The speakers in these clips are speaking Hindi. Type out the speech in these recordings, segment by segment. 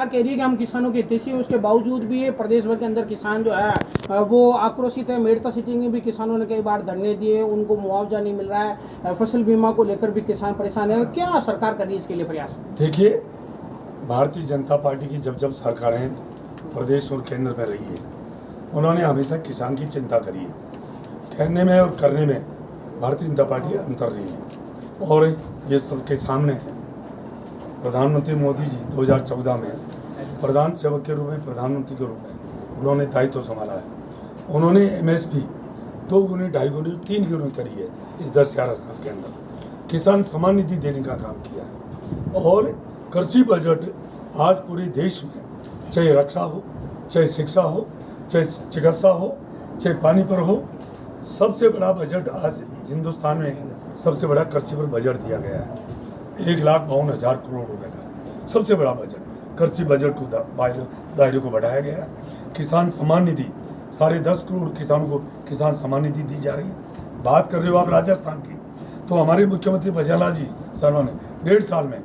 सरकार कह रही है कि हम किसानों के हितैषी है, उसके बावजूद भी ये प्रदेश भर के अंदर किसान जो है वो आक्रोशित है। मेड़ता सिटी में भी किसानों ने कई बार धरने दिए, उनको मुआवजा नहीं मिल रहा है, फसल बीमा को लेकर भी किसान परेशान है। क्या सरकार कर रही है इसके लिए प्रयास? देखिए, भारतीय जनता पार्टी की जब जब सरकारें प्रदेश और केंद्र में रही है, उन्होंने हमेशा किसान की चिंता करी है। कहने में और करने में भारतीय जनता पार्टी अंतर नहीं है, और ये सबके सामने है। प्रधानमंत्री मोदी जी 2014 में प्रधान सेवक के रूप में, प्रधानमंत्री के रूप में उन्होंने दायित्व संभाला है। उन्होंने MSP 2 गुनी, 2.5 गुनी, 3 गुनी करी है इस 10-11 साल के अंदर। किसान सम्मान निधि देने का काम किया है, और कृषि बजट आज पूरे देश में, चाहे रक्षा हो, चाहे शिक्षा हो, चाहे चिकित्सा हो, चाहे पानी पर हो, सबसे बड़ा बजट आज हिंदुस्तान में सबसे बड़ा कृषि पर बजट दिया गया है। 1,52,000 करोड़ रुपए का सबसे बड़ा बजट, कृषि बजट को दायरे को बढ़ाया गया है। किसान सम्मान निधि 10.5 करोड़ किसानों को किसान सम्मान निधि दी जा रही है। बात कर रहे हो आप राजस्थान की, तो हमारे मुख्यमंत्री भजनलाल जी शर्मा ने 1.5 साल में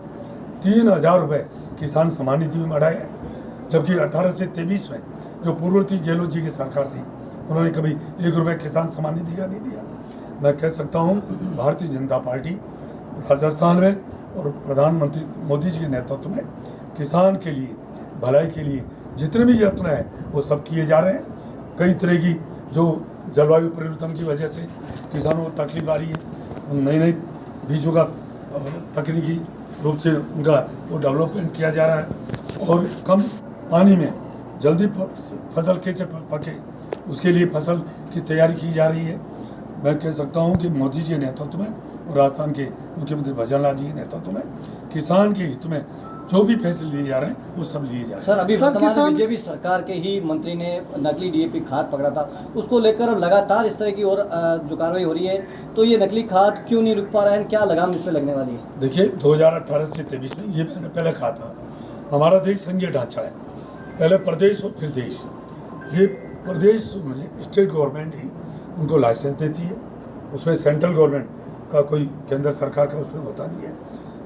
3,000 रुपये किसान सम्मान निधि में बढ़ाए हैं। जबकि 18 से 23 में जो पूर्ववर्ती गहलोत जी की सरकार थी, उन्होंने कभी 1 रुपये किसान सम्मान निधि का नहीं दिया। मैं कह सकता हूँ भारतीय जनता पार्टी राजस्थान में और प्रधानमंत्री मोदी जी के नेतृत्व में किसान के लिए, भलाई के लिए जितने भी यत्न हैं वो सब किए जा रहे हैं। कई तरह की जो जलवायु परिवर्तन की वजह से किसानों को तकलीफ आ रही है, नए नए बीजों का तकनीकी रूप से उनका वो डेवलपमेंट किया जा रहा है, और कम पानी में जल्दी फसल कैसे पके उसके लिए फसल की तैयारी की जा रही है। मैं कह सकता हूं कि मोदी जी के नेतृत्व में और राजस्थान के मुख्यमंत्री भजनलाल जी के नेतृत्व में किसान के हित में जो भी फैसले लिए जा रहे हैं वो सब लिए जा रहे हैं। सर, अभी वर्तमान में बीजेपी सरकार के ही मंत्री ने नकली DAP खाद पकड़ा था, उसको लेकर अब लगातार इस तरह की और जो कार्रवाई हो रही है, तो ये नकली खाद क्यों नहीं रुक पा रहा है? क्या लगाम इस पर लगने वाली है? देखिए, 2018 से 23 में ये मैंने पहले कहा था, हमारा देश संघीय ढांचा है, पहले प्रदेश और फिर देश। ये प्रदेश में स्टेट गवर्नमेंट ही उनको लाइसेंस देती है, उसमें सेंट्रल गवर्नमेंट का कोई केंद्र सरकार का उसमें होता नहीं है।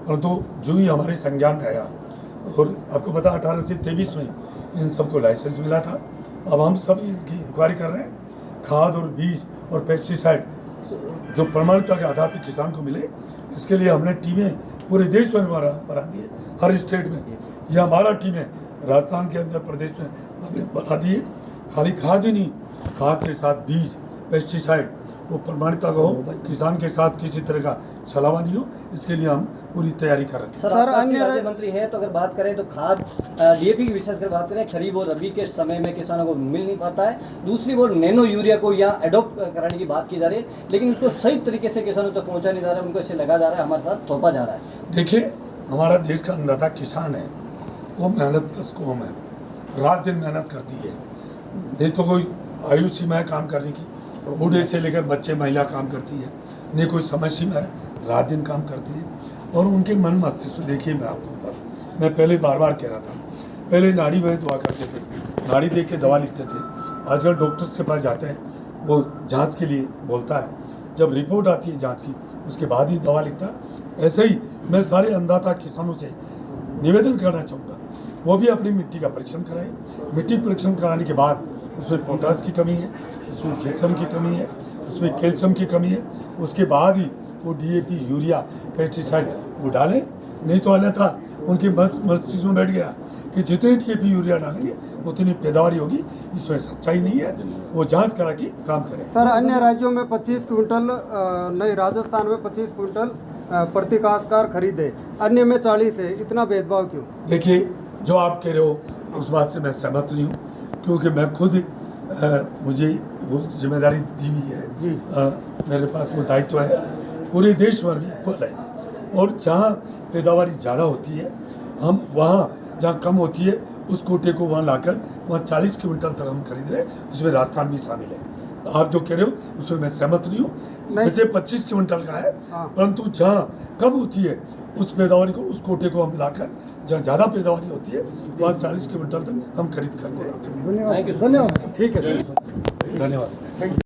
परंतु जो ही हमारे संज्ञान में आया, और आपको पता 18 से 23 में इन सबको लाइसेंस मिला था। अब हम सब इसकी इंक्वायरी कर रहे हैं, खाद और बीज और पेस्टिसाइड जो प्रमाणिकता के आधार पर किसान को मिले, इसके लिए हमने टीमें पूरे देश में बना दी है, हर स्टेट में। यह 12 टीमें राजस्थान के अंदर प्रदेश में हमने बना दी है। खाली खाद ही नहीं, खाद के साथ बीज, पेस्टिसाइड वो प्रमाणिकता का हो, किसान के साथ किसी तरह का छलावा नहीं हो, इसके लिए हम पूरी तैयारी कर रहे हैं। सर, अन्य राज्य मंत्री है, तो अगर बात करें तो खाद DAP की विशेषकर बात करें, खरीफ और रबी के समय में किसानों को मिल नहीं पाता है। दूसरी ओर नैनो यूरिया को यहाँ एडॉप्ट कराने की बात की जा रही है, लेकिन उसको सही तरीके से किसानों तक पहुँचा नहीं जा रहा है, उनको ऐसे लगा जा रहा है, हमारे साथ थोपा जा रहा है। देखिए, हमारा देश का अन्नदाता किसान है, वो मेहनत कश कौम है, रात दिन मेहनत करती है। नहीं तो कोई आयु सीमा है काम करने की, बूढ़े से लेकर बच्चे महिला काम करती है, नहीं कोई समय सीमा है, रात दिन काम करती है। और उनके मन मस्तिष्क, देखिए मैं आपको बता दूँ, मैं पहले बार बार कह रहा था, पहले नाड़ी वैद्य दुआ करते थे, नाड़ी देख के दवा लिखते थे। आजकल डॉक्टर्स के पास जाते हैं, वो जांच के लिए बोलता है, जब रिपोर्ट आती है जांच की उसके बाद ही दवा लिखता है। ऐसे ही मैं सारे अन्नदाता किसानों से निवेदन करना चाहूँगा, वो भी अपनी मिट्टी का परीक्षण कराएं। मिट्टी परीक्षण कराने के बाद उसमें पोटास की कमी है, उसमें जिप्सम की कमी है, उसमें कैल्शियम की कमी है, उसके बाद ही वो DAP, यूरिया, पेस्टिसाइड वो डालें। नहीं तो अन्यथा उनके मस्तिष्क में बैठ गया कि जितने DAP, यूरिया डालेंगे उतनी पैदावारी होगी, इसमें सच्चाई नहीं है। वो जांच करा के काम करें। सर, अन्य राज्यों में 25 क्विंटल नहीं, राजस्थान में 25 क्विंटल प्रति काश्तकार खरीदे, अन्य में 40 है, इतना भेदभाव क्यों? देखिए, जो आप कह रहे हो उस बात से मैं सहमत नहीं हूँ, क्योंकि मैं खुद मुझे वो जिम्मेदारी दी हुई है जी। मेरे पास वो दायित्व है, पूरे देश भर में इक्वल है। और जहाँ पैदावारी ज़्यादा होती है, हम वहाँ जहाँ कम होती है उस कोटे को वहाँ लाकर वहाँ 40 क्विंटल तक हम खरीद रहे हैं, उसमें राजस्थान भी शामिल है। आप जो कह रहे हो उसमें मैं सहमत नहीं हूँ। वैसे 25 क्विंटल का है, परंतु जहाँ कम होती है उस पैदावारी को, उस कोटे को हम लाकर जहाँ ज़्यादा पैदावारी होती है वहाँ 40 क्विंटल तक हम खरीद करते हैं। धन्यवाद। ठीक है, धन्यवाद।